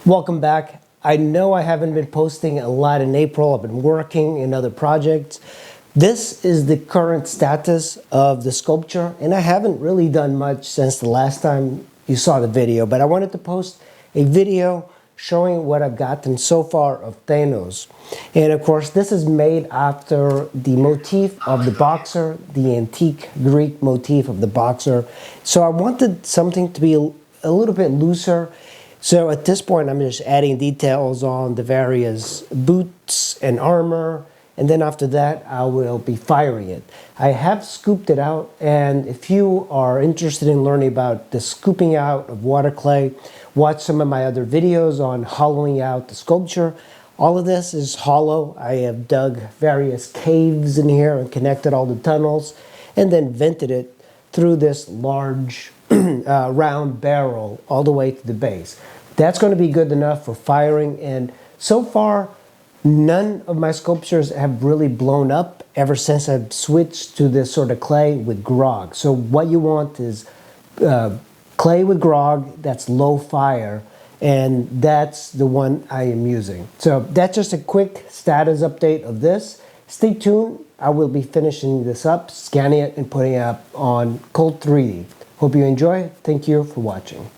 Welcome back. I know I haven't been posting a lot in April. I've been working in other projects. This is the current status of the sculpture, and I haven't really done much since the last time you saw the video, but I wanted to post a video showing what I've gotten so far of Thanos. And of course, this is made after the motif of the boxer, the antique Greek motif of the boxer. So I wanted something to be a little bit looser. So at this point, I'm just adding details on the various boots and armor, and then after that, I will be firing it. I have scooped it out, and if you are interested in learning about the scooping out of water clay, watch some of my other videos on hollowing out the sculpture. All of this is hollow. I have dug various caves in here and connected all the tunnels, and then vented it through this large round barrel all the way to the base. That's going to be good enough for firing, and so far none of my sculptures have really blown up ever since I've switched to this sort of clay with grog. So what you want is clay with grog that's low fire, and that's the one I am using. So that's just a quick status update of this. Stay tuned. I will be finishing this up, scanning it, and putting it up on Cold 3D. Hope you enjoy. Thank you for watching.